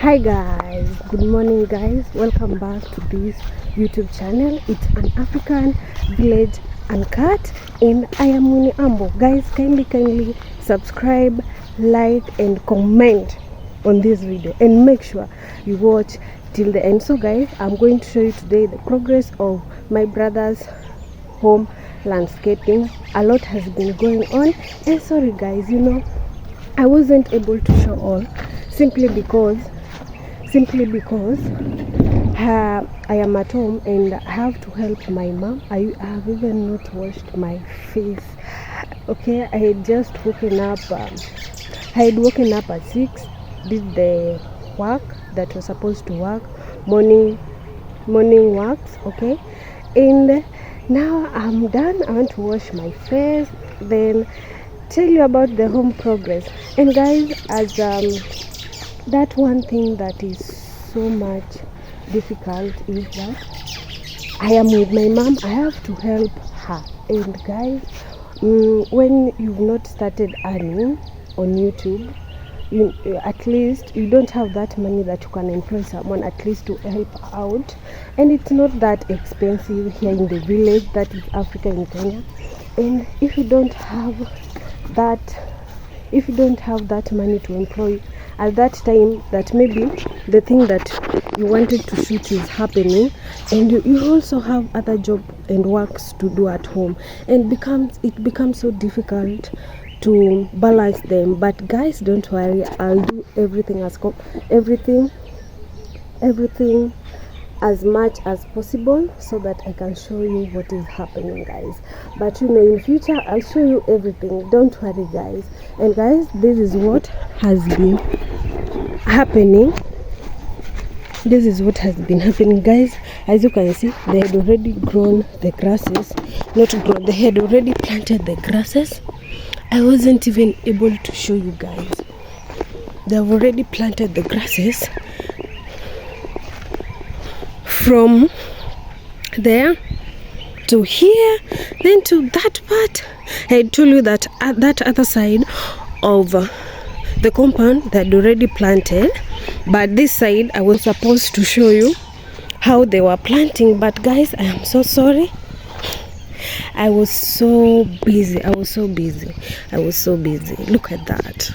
Hi guys, good morning guys, welcome back to this YouTube channel. It's an African village uncut and I am Winnie Ambo. Guys, kindly subscribe, like and comment on this video and make sure you watch till the end. So guys, I'm going to show you today the progress of my brother's home landscaping. A lot has been going on, and sorry guys, I wasn't able to show all simply because I am at home and I have to help my mom. I have even not washed my face. Okay, I had just woken up. I had woken up at 6, did the work that was supposed to work, morning works. Okay, and now I'm done. I want to wash my face, then tell you about the home progress. And guys, as that one thing that is so much difficult is that I am with my mom. I have to help her. And guys, when you've not started earning on YouTube, at least you don't have that money that you can employ someone at least to help out. And it's not that expensive here in the village, that is Africa in Kenya. And if you don't have that money to employ at that time, that maybe the thing that you wanted to shoot is happening, and you also have other job and works to do at home, and it becomes so difficult to balance them. But guys, don't worry, I'll do everything as much as possible so that I can show you what is happening, guys. But in future I'll show you everything, don't worry guys. And guys, this is what has been happening. Guys, as you can see, they had already grown the grasses. They had already planted the grasses. I wasn't even able to show you guys. They have already planted the grasses from there to here, then to that part. I told you that at that other side of the compound they had already planted, but this side I was supposed to show you how they were planting. But guys, I am so sorry, I was so busy. Look at that.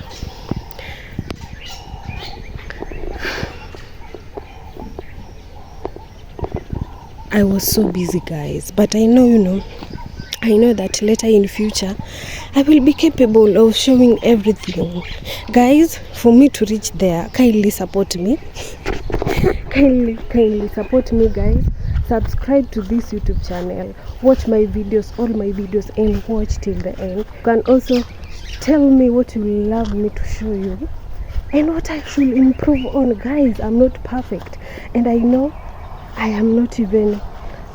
I was so busy guys, but I know that later in future I will be capable of showing everything. Guys, for me to reach there, kindly support me. kindly support me guys. Subscribe to this YouTube channel, watch my videos, all my videos, and watch till the end. You can also tell me what you love me to show you and what I should improve on. Guys, I'm not perfect, and I know I am not even,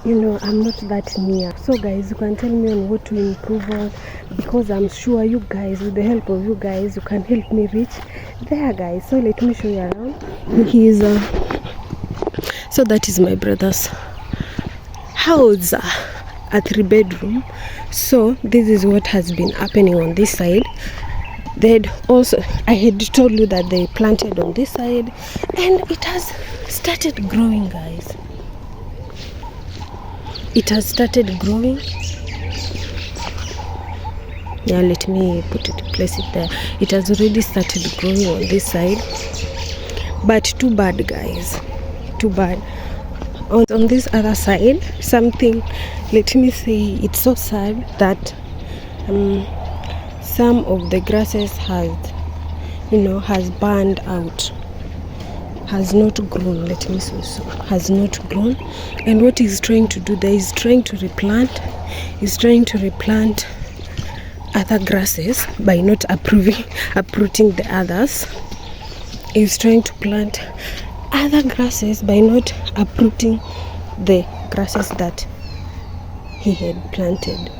I'm not that near. So guys, you can tell me on what to improve on, because I'm sure you guys, with the help of you guys, you can help me reach there, guys. So let me show you around. So that is my brother's house, a 3-bedroom. So this is what has been happening on this side. I had told you that they planted on this side, and it has started growing, guys. It has started growing. Yeah, let me place it there. It has already started growing on this side, but too bad guys, too bad. On this other side, let me say, it's so sad that some of the grasses has burned out, has not grown. Has not grown. And what he's trying to do there is trying to replant other grasses by not uprooting the others. He's trying to plant other grasses by not uprooting the grasses that he had planted,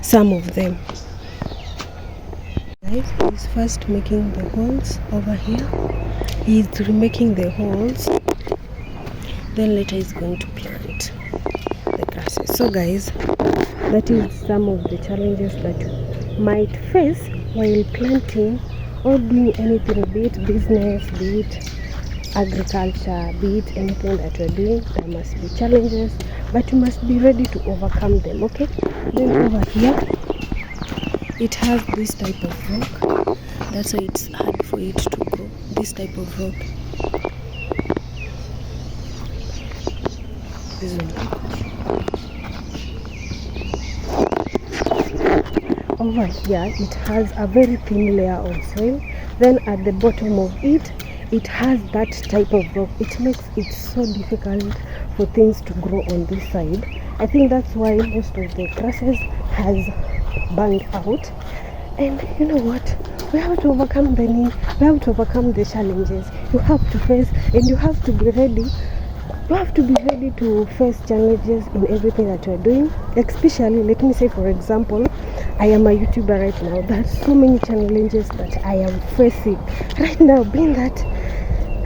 some of them. Guys, he's first making the holes over here. He's remaking the holes, then later he's going to plant the grasses. So guys, that is some of the challenges that you might face while planting or doing anything, be it business, be it agriculture, be it anything that we're doing, there must be challenges, but you must be ready to overcome them. Okay, then over here it has this type of rock, that's why it's hard for it to grow. This type of rock, this one. Over here it has a very thin layer of soil, then at the bottom of it, it has that type of rock. It makes it so difficult for things to grow on this side. I think that's why most of the grasses has burned out. And you know what, we have to overcome the need, we have to overcome the challenges you have to face, and you have to be ready. You have to be ready to face challenges in everything that you're doing. Especially, let me say, for example, I am a YouTuber right now. There's so many challenges that I am facing right now, being that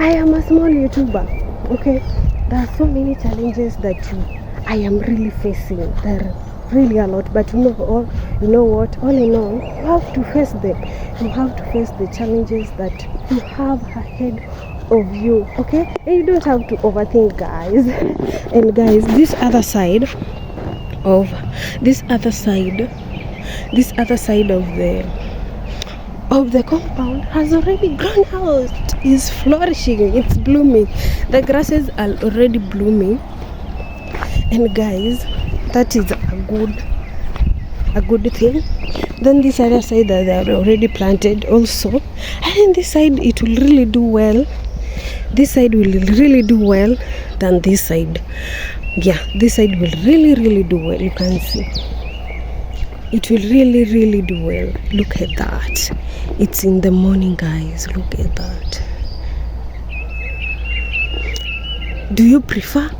I am a small YouTuber. Okay, there are so many challenges that I am really facing. There are really a lot, but you know what? All in all, you have to face them. You have to face the challenges that you have ahead of you. Okay, and you don't have to overthink, guys. And guys, this other side of the compound has already grown out, is flourishing, it's blooming. The grasses are already blooming, and guys, that is a good thing. Then this other side that they are already planted also, and this side it will really do well. This side will really do well than this side. Yeah, this side will really do well. You can see it will really do well. Look at that. It's in the morning, guys. Look at that. Do you prefer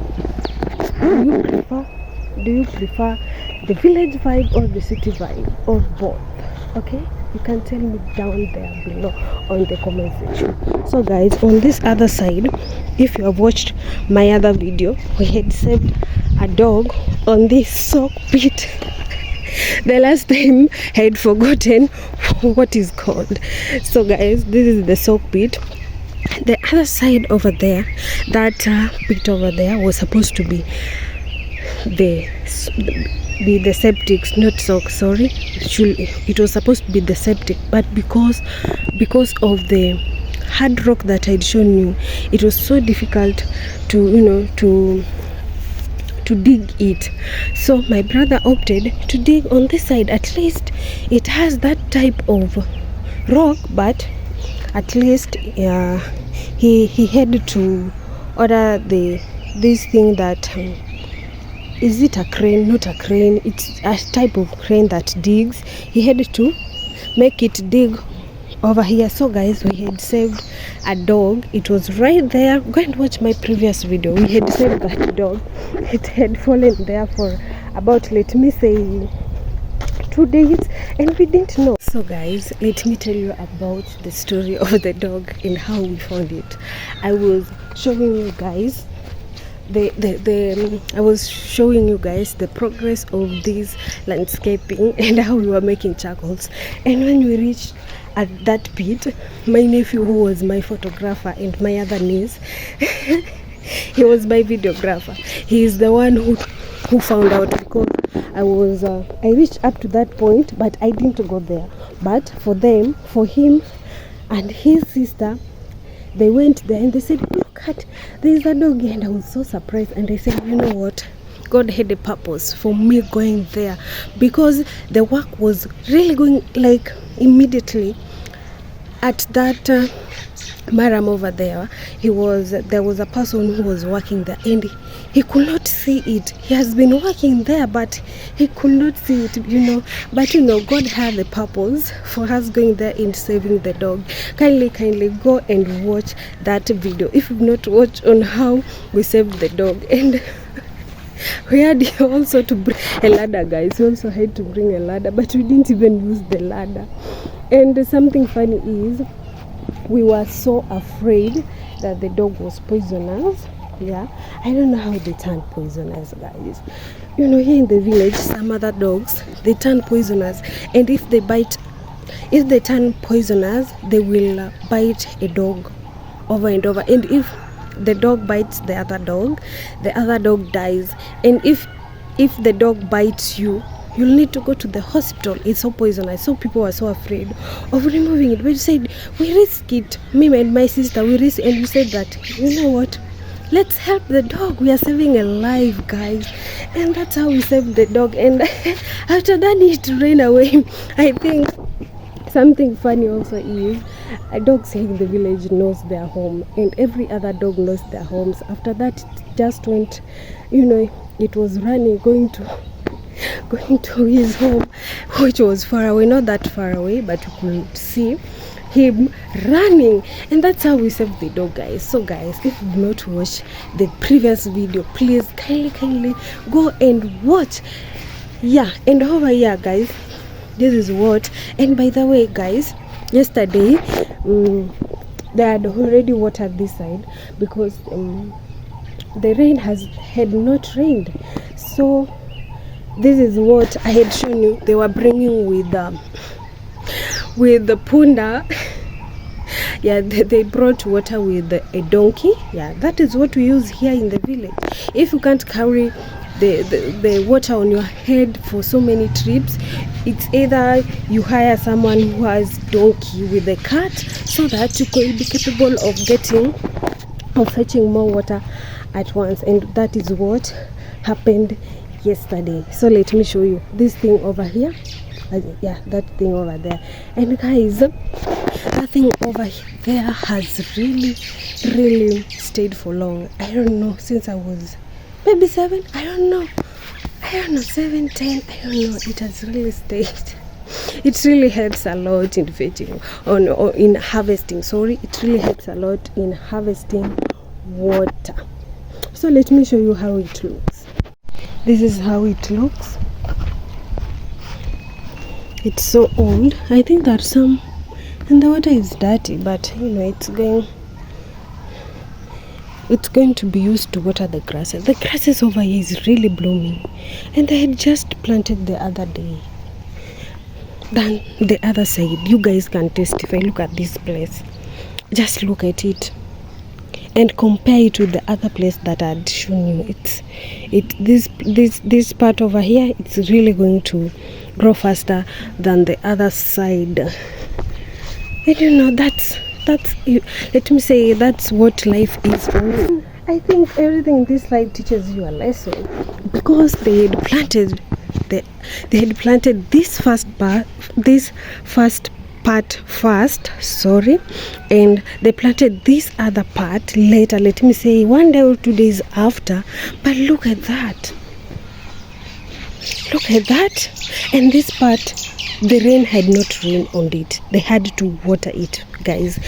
the village vibe or the city vibe, or both? Okay, you can tell me down there below on the comment section. So guys, on this other side, if you have watched my other video, we had saved a dog on this sock pit. The last time I had forgotten what is called. So guys, this is the sock pit. The other side over there, that pit over there was supposed to be the septic, not sock, sorry. It was supposed to be the septic, but because of the hard rock that I'd shown you, it was so difficult to dig it. So my brother opted to dig on this side. At least it has that type of rock, but at least he had to order this thing that is it a crane? Not a crane, it's a type of crane that digs. He had to make it dig over here. So guys, we had saved a dog. It was right there. Go and watch my previous video. We had saved that dog. It had fallen there for about, let me say, 2 days, and we didn't know. So guys, let me tell you about the story of the dog and how we found it. I was showing you guys I was showing you guys the progress of this landscaping and how we were making charcoals. And when we reached at that pit, my nephew, who was my photographer, and my other niece, he was my videographer. He is the one who found out, because I reached up to that point, but I didn't go there. But for him and his sister, they went there and they said, look at, there's a dog. And I was so surprised, and I said, you know what, God had a purpose for me going there, because the work was really going like immediately. At that Maram over there, there was a person who was working there, and he could not see it. He has been working there, but he could not see it, But God had a purpose for us going there and saving the dog. Kindly go and watch that video if you've not watched on how we saved the dog. And we had also to bring a ladder, guys. We also had to bring a ladder, but we didn't even use the ladder. And something funny is, we were so afraid that the dog was poisonous. Yeah, I don't know how they turn poisonous, guys. Here in the village, some other dogs, they turn poisonous, and if they turn poisonous, they will bite a dog. over and over. And if the dog bites the other dog dies. And if the dog bites you, you'll need to go to the hospital. It's so poisonous. So people were so afraid of removing it. But we said, we risk it. Me and my sister, we risk. And we said that, you know what? Let's help the dog. We are saving a life, guys. And that's how we saved the dog. And after that, it ran away. I think something funny also is a dog saying the village knows their home. And every other dog knows their homes. After that, it just went, it was running, going to his home, which was far away, not that far away, but you could see him running. And that's how we saved the dog, guys. So guys, if you did not watch the previous video, please kindly go and watch. Yeah, and over here, guys, this is what. And by the way, guys, yesterday they had already watered this side because the rain had not rained. So this is what I had shown you. They were bringing with the punda. Yeah, they brought water with a donkey. Yeah, that is what we use here in the village. If you can't carry the water on your head for so many trips, it's either you hire someone who has donkey with a cart, so that you could be capable of fetching more water at once. And that is what happened yesterday. So let me show you this thing over here. Yeah, that thing over there. And guys, that thing over there has really stayed for long. I don't know, since I was maybe 7, I don't know 7, 10, I don't know. It has really stayed. It really helps a lot in fetching or in harvesting. It really helps a lot in harvesting water. So let me show you how it looks. This is how it looks. It's so old. I think that and the water is dirty, but it's going to be used to water the grasses. The grasses over here is really blooming, and they had just planted the other day. Then the other side, you guys can testify. Look at this place. Just look at it and compare it with the other place that I had shown you. This part over here, it's really going to grow faster than the other side. And that's let me say, that's what life is. I think everything in this life teaches you a lesson, because they had planted this first part first, and they planted this other part later, let me say 1 day or 2 days after. But look at that, and this part, the rain had not rained on it. They had to water it, guys.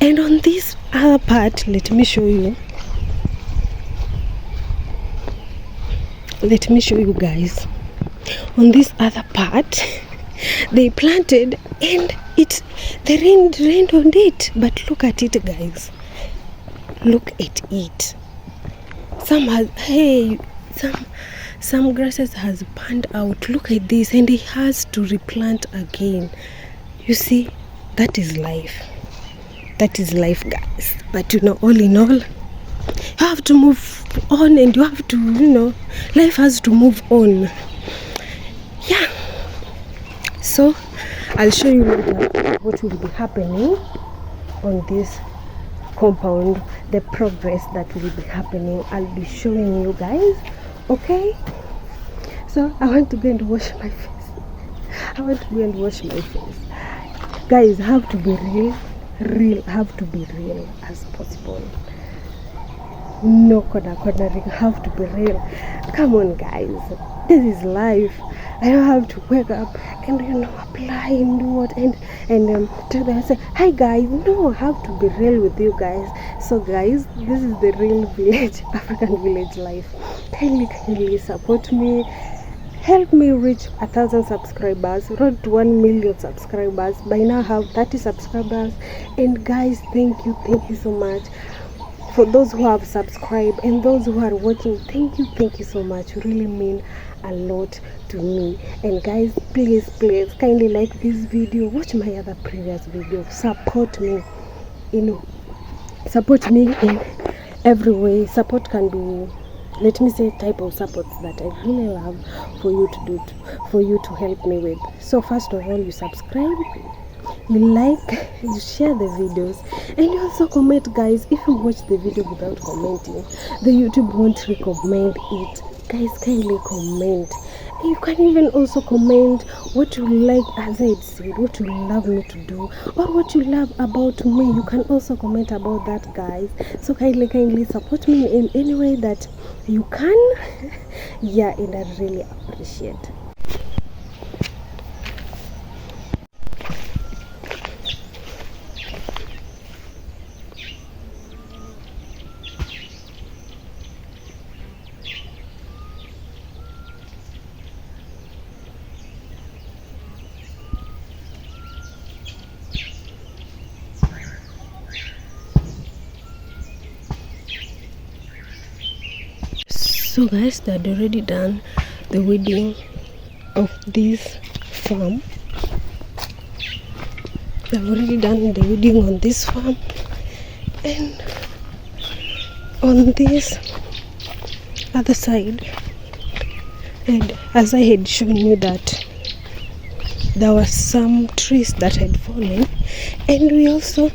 And on this other part, let me show you guys. On this other part, they planted, and the rain rained on it. But look at it, guys. Look at it. Some grasses has burned out. Look at this, and it has to replant again. You see, that is life. That is life, guys. But all in all, you have to move on, and you have to, life has to move on. Yeah. So I'll show you later what will be happening on this compound, the progress that will be happening. I'll be showing you guys. Okay, so I want to go and wash my face. Guys, have to be real, have to be real as possible. No cornering, have to be real. Come on, guys, this is life. I don't have to wake up and apply and do what and tell them, say, hi guys. No, I have to be real with you guys. So guys, this is the real village, African village life. Kindly support me, help me reach 1,000 subscribers, road to 1 million subscribers. By now I have 30 subscribers. And guys, thank you so much for those who have subscribed and those who are watching. Thank you so much. You really mean a lot to me. And guys, please kindly like this video, watch my other previous videos, support me, support me in every way. Support can be, let me say, type of supports that I really love for you to do, for you to help me with. So first of all, you subscribe, you like, you share the videos, and you also comment, guys. If you watch the video without commenting, the YouTube won't recommend it. Guys, kindly comment. You can even also comment what you like, as I said, what you love me to do, or what you love about me. You can also comment about that, guys. So kindly support me in any way that you can. Yeah, and I really appreciate. So guys, they had already done the weeding of this farm. They've already done the weeding on this farm, and on this other side, and as I had shown you that there were some trees that had fallen, and we also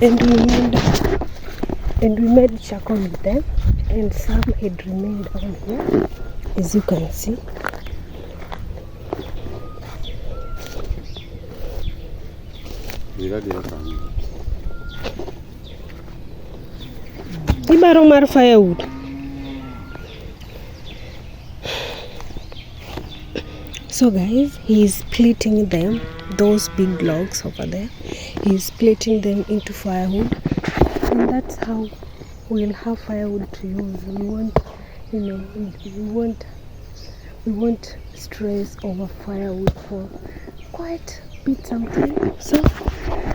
and we made charcoal with them, and some had remained on here, as you can see. Ibaro mar firewood. So guys, he is splitting them, those big logs over there, he is splitting them into firewood, and that's how we'll have firewood to use. We won't, you know, we won't stress over firewood for quite a bit sometime. So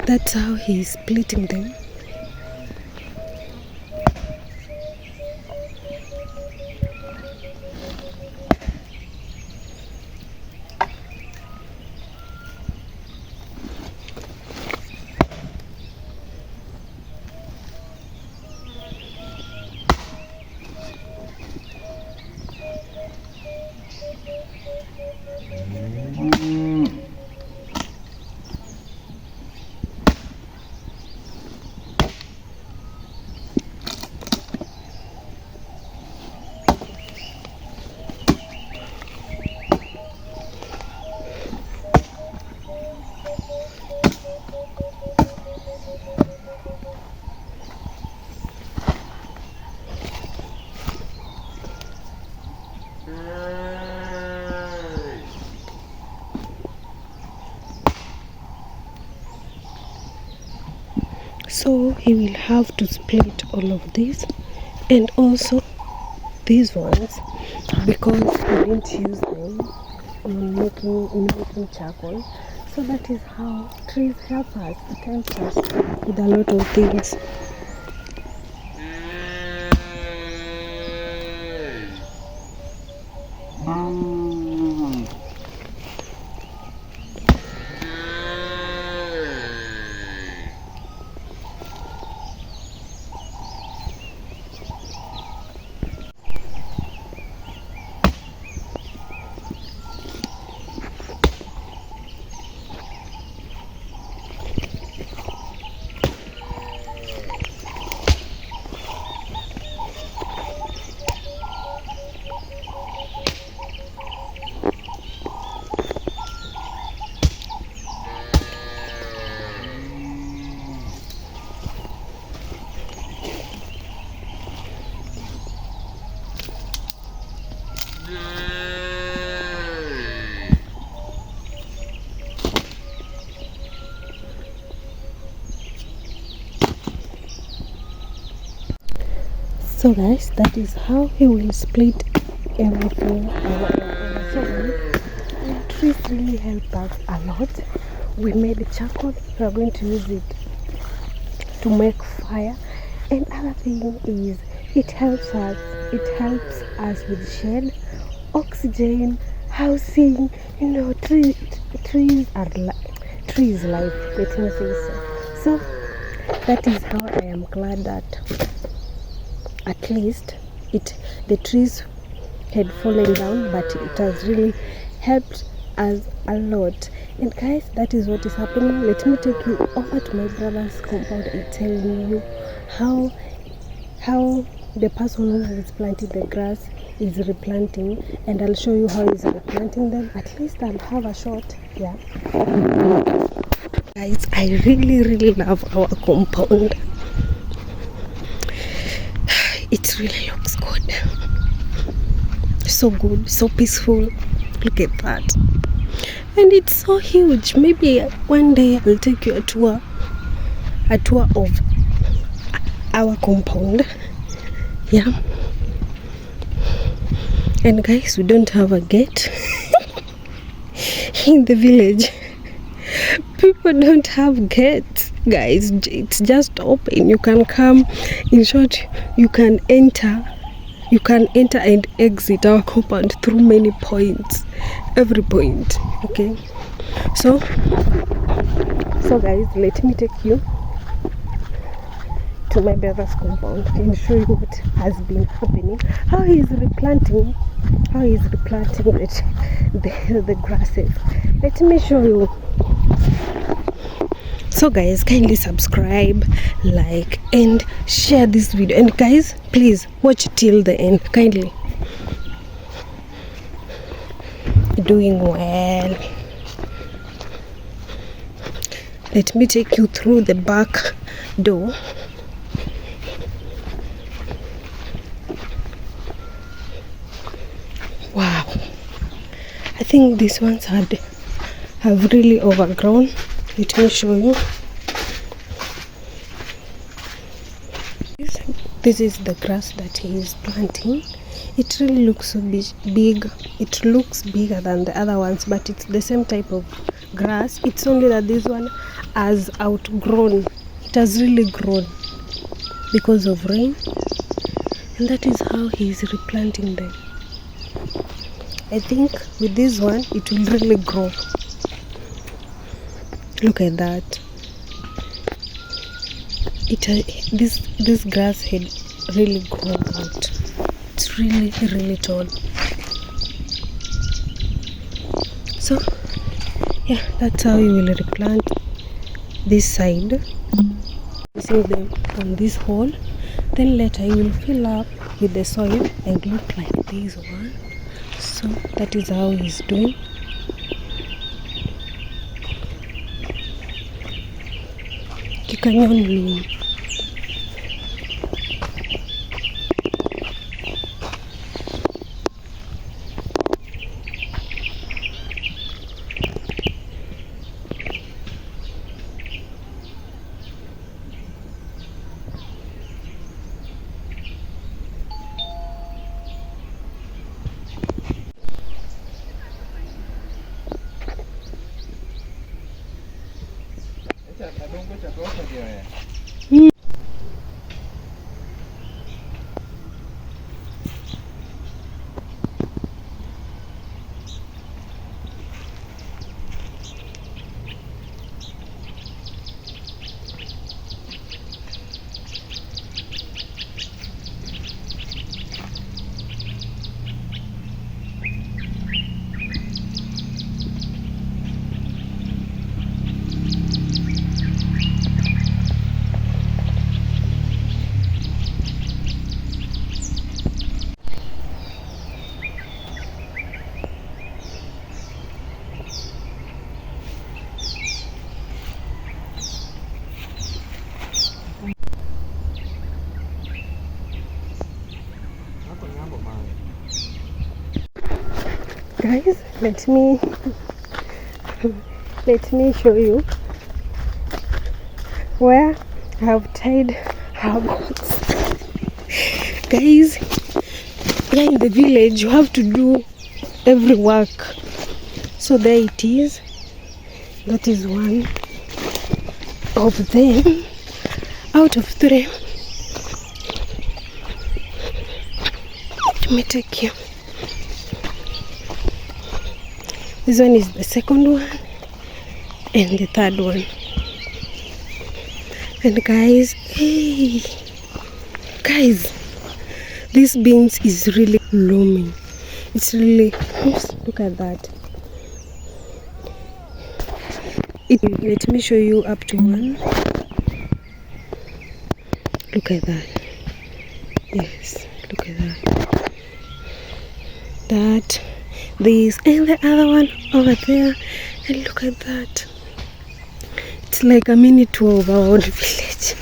that's how he is splitting them. So he will have to split all of these, and also these ones, because we didn't use them in making charcoal. So that is how trees help us. It helps us with a lot of things. So guys, that is how he will split everything. So trees really help us a lot. We made charcoal. We are going to use it to make fire. And other thing is, it helps us. It helps us with shade, oxygen, housing. You know, trees are trees life. Let me say so. So that is how I am glad that at least the trees had fallen down, but it has really helped us a lot. And guys, that is what is happening. Let me take you over to my brother's compound and tell you how the person who is planting the grass is replanting, and I'll show you how he's replanting them. At least I'll have a shot. Yeah, guys, I really love our compound. It really looks good, so good, so peaceful. Look at that. And it's so huge. Maybe one day I'll take you a tour of our compound. Yeah. And guys, we don't have a gate in the village. People don't have gates, guys. It's just open. You can come. In short, you can enter and exit our compound through many points, every point. Okay, so guys, let me take you to my brother's compound and show you what has been happening, how he's replanting the grasses. Let me show you. So guys, kindly subscribe, like, and share this video. And guys, please watch till the end, kindly. Doing well. Let me take you through the back door. Wow, I think these ones have really overgrown. Let me show you. This is the grass that he is planting. It really looks so big. It looks bigger than the other ones, but it's the same type of grass. It's only that this one has outgrown. It has really grown because of rain, and that is how he is replanting them. I think with this one it will really grow. Look at that. This grass had really grown out. It's really tall. So yeah, that's how you will replant this side, placing them on this hole. Then later you will fill up with the soil and look like this one. So that is how he's doing. Kikanyoni. Guys, let me show you where I have tied our goats. Guys, here in the village you have to do every work. So there it is. That is one of them out of 3. Let me take you. This one is the second one and the third one. And guys, hey guys, this beans is really blooming. It's really, oops, look at that. Let me show you up to one. Look at that. Yes, look at that. That, this, and the other one over there. And look at that. It's like a mini tour of our own village.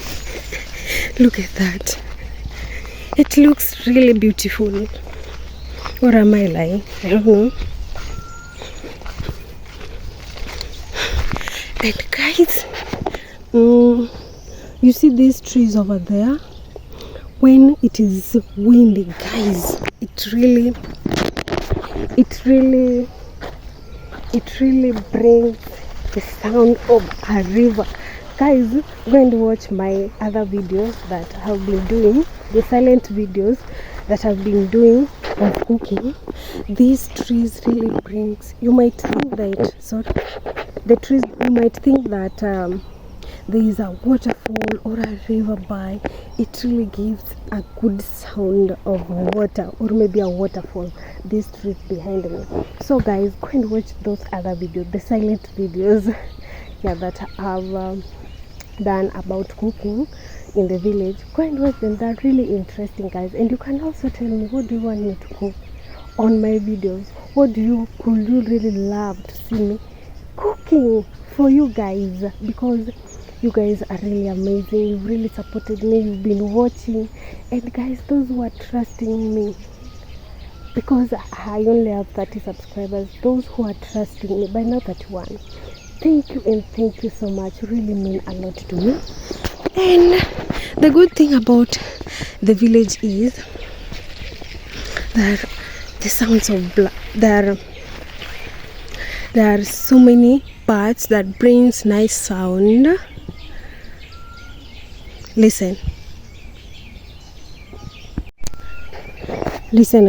Look at that. It looks really beautiful. Or am I lying? I don't know. And guys, you see these trees over there? When it is windy, guys, it really brings the sound of a river. Guys, go and watch my other videos that I've been doing, the silent videos that I've been doing of cooking. These trees really brings, you might think that, sorry, the trees, you might think that there is a waterfall or a river by. It really gives a good sound of water, or maybe a waterfall, these trees behind me. So guys, go and watch those other videos, the silent videos yeah, that I've done about cooking in the village. Go and watch them, they're really interesting, guys. And you can also tell me, what do you want me to cook on my videos? What could you really love to see me cooking for you guys? Because you guys are really amazing. You've really supported me. You've been watching. And guys, those who are trusting me, because I only have 30 subscribers, those who are trusting me, by now 31, thank you, and thank you so much. You really mean a lot to me. And the good thing about the village is that the sounds of there are so many parts that brings nice sound. Listen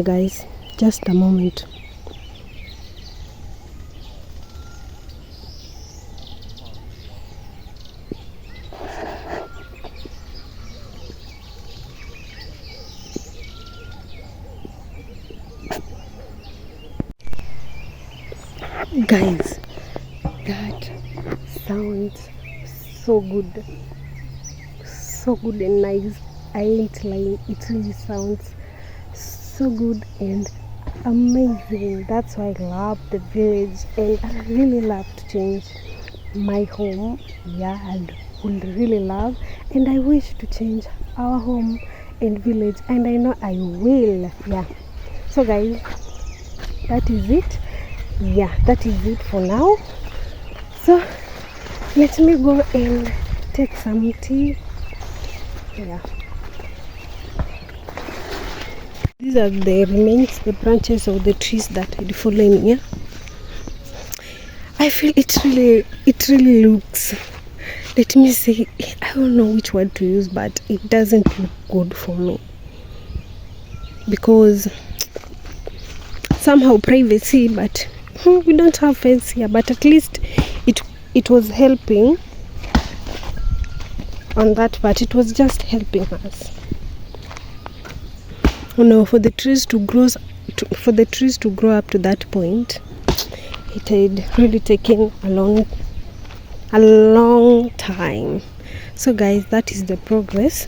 guys, just a moment. Guys, that sounds so good and nice. I ain't lying, it really sounds so good and amazing. That's why I love the village, and I really love to change my home. Yeah, I would really love, and I wish to change our home and village, and I know I will. Yeah, so guys, that is it. Yeah, that is it for now. So let me go and take some tea. Yeah, these are the remains, the branches of the trees that had fallen here. I feel it really looks, let me say, I don't know which word to use, but it doesn't look good for me, because somehow privacy, but we don't have fence here, but at least it was helping on that part. It was just helping us. You know, for the trees to grow up to that point, it had really taken a long time. So guys, that is the progress.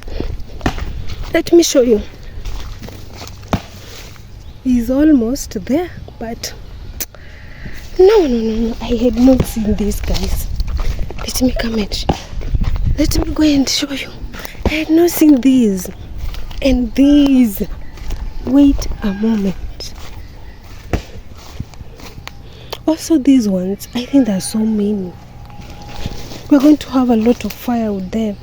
Let me show you. He's almost there, but no, I had not seen these guys. Let me go and show you. I had not seen these and these. Wait a moment. Also these ones, I think there are so many. We're going to have a lot of firewood there.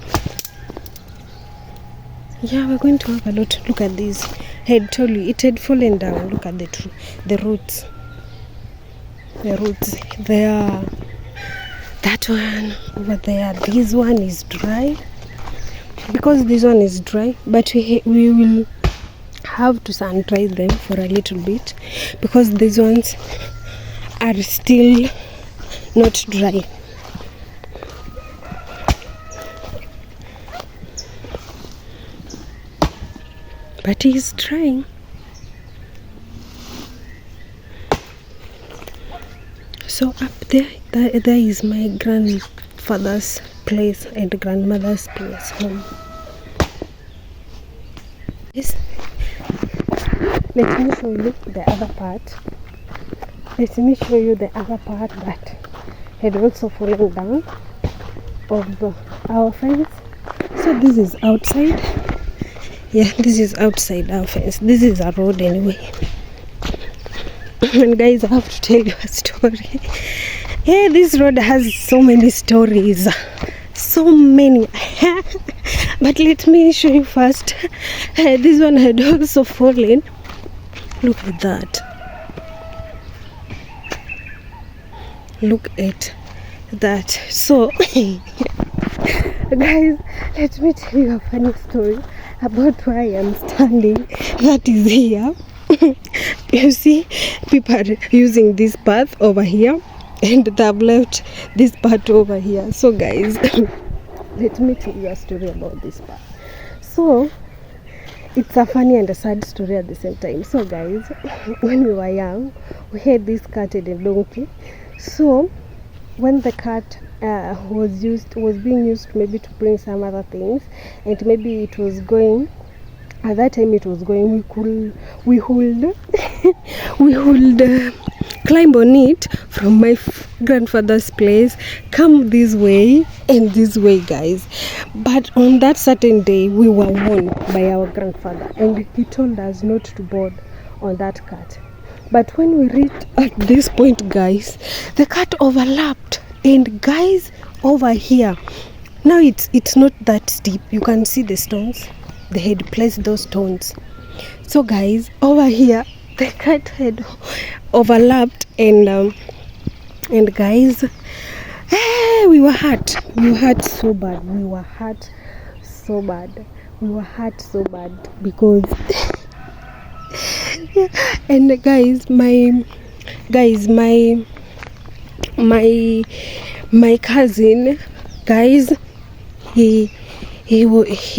Yeah, we're going to have a lot. Look at this. I had told you it had fallen down. Look at the roots. The roots there. That one over there. This one is dry. Because this one is dry, but we will have to sun dry them for a little bit, because these ones are still not dry. but he's trying. So up there is my grandfather's place and grandmother's place, home. Yes. Let me show you the other part. That had also fallen down of our fence. So this is outside. Yeah, this is outside our fence. This is a road anyway. And guys, I have to tell you a story. Yeah, this road has so many stories. So many. But let me show you first. This one had also fallen. Look at that. Look at that. So guys, let me tell you a funny story about where I am standing. That is here. You see, people are using this path over here, and they have left this part over here. So guys, let me tell you a story about this path. So it's a funny and a sad story at the same time. So guys, when we were young, we had this cat and a donkey. So when the cat was being used maybe to bring some other things, and maybe it was going, at that time it was going, we would climb on it from my grandfather's place, come this way and this way, guys. But on that certain day, we were warned by our grandfather, and he told us not to board on that cat. But when we reached at this point, guys, the cat overlapped, and guys, over here, now it's not that steep. You can see the stones. They had placed those stones. So guys, over here, the cat had overlapped, and guys, we were hurt. We were hurt so bad. Because and guys, my cousin, guys, he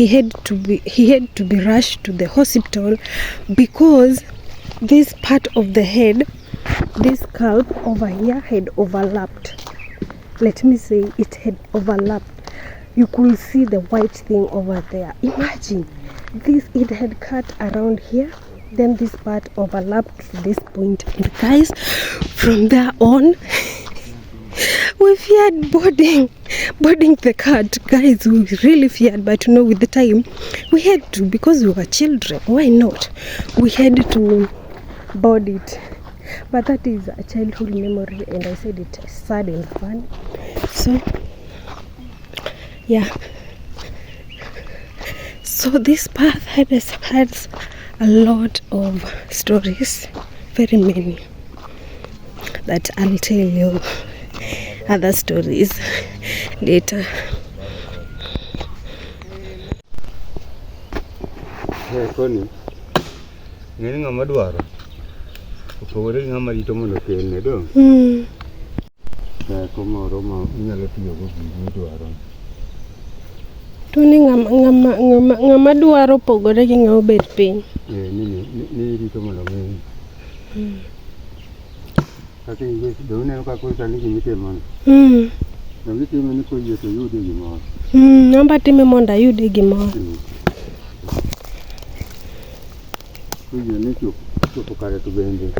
had to be rushed to the hospital because this part of the head, this scalp over here, had overlapped. Let me say, it had overlapped. You could see the white thing over there. Imagine this, it had cut around here, then this part overlapped to this point. And guys, from there on, we feared boarding the cat. Guys, we really feared, but you know, with the time we had to, because we were children. Why not? We had to board it. But that is a childhood memory, and I said it is sad and fun. So yeah, so this path has a lot of stories, very many, that I'll tell you other stories later. Koni ngeni ngama dwaro opogore ngama rito mondo kelne do komoro ma nyalo tiyo go gini dwaro to ni ngama dwaro pogore gi ngama bet piny ni rito mondo ngeni kaka inge do ne ka ko tani gimi temo no gitimo ni ko yie to yude gimoro namba time mondo ayude gimoro kuyo ni chopo kare to bende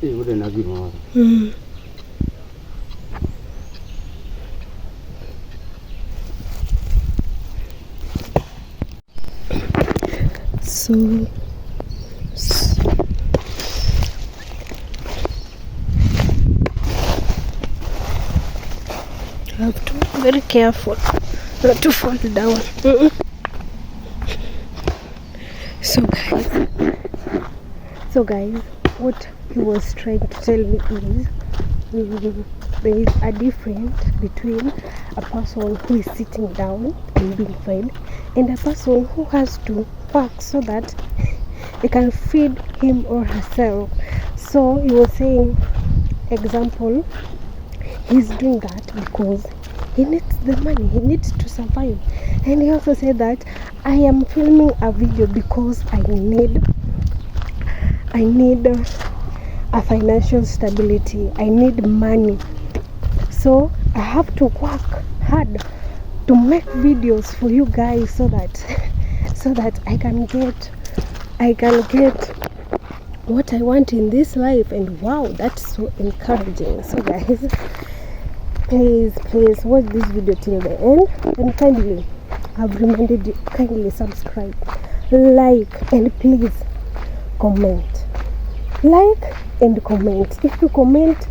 yude na gimoro so I have to be very careful not to fall down. So guys, what he was trying to tell me is there is a difference between a person who is sitting down and being fed and a person who has to work so that they can feed him or herself. So he was saying, example, he's doing that because He needs the money. He needs to survive. And he also said that I am filming a video because I need a financial stability. I need money. So I have to work hard to make videos for you guys so that I can get what I want in this life. And wow, that's so encouraging. So guys, please watch this video till the end, and kindly, I've reminded you, kindly subscribe, like, and please comment. Like and comment. If you comment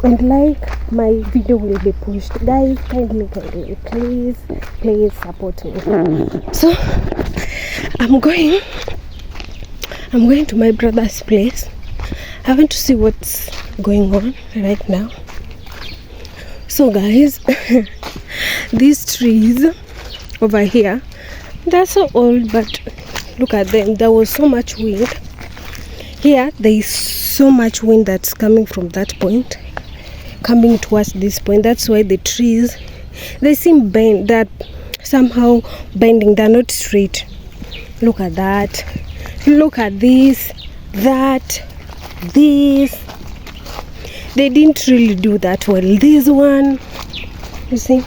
and like, my video will be pushed. Guys, kindly, please support me. So I'm going to my brother's place. I want to see what's going on right now. So guys, these trees over here, they're so old, but look at them. There was so much wind here. There is so much wind that's coming from that point, coming towards this point. That's why the trees, they seem bent, that somehow bending. They're not straight. Look at that. Look at this, that, this. They didn't really do that well. This one, you see.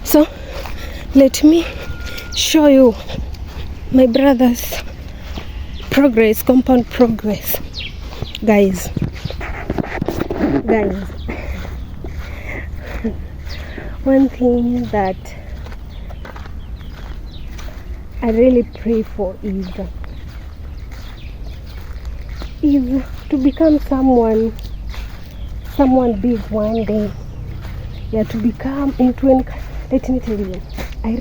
So let me show you my brother's progress, compound progress. Guys, one thing that I really pray for is to become someone big one day. Yeah, to become into. Let me tell you, I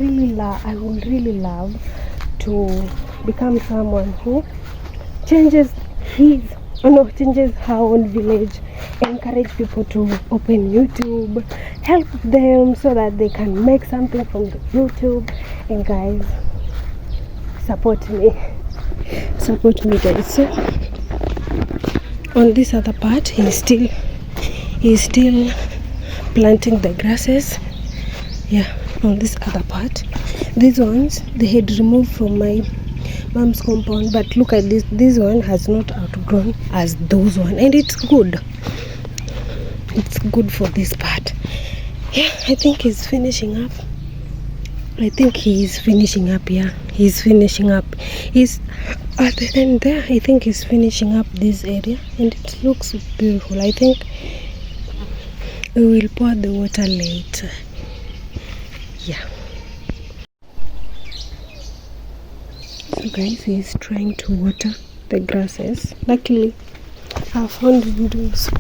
would really love to become someone who changes her own village, encourage people to open YouTube, help them so that they can make something from the YouTube. And guys, support me guys. So on this other part, he's still planting the grasses. Yeah, on this other part, these ones they had removed from my mom's compound, but look at this one has not outgrown as those one, and it's good for this part. Yeah, I think he's finishing up. Yeah, he's finishing up. He's at the end there. I think he's finishing up this area, and it looks beautiful. I think we will pour the water later. Yeah. So guys, he's trying to water the grasses. Luckily, I found windows.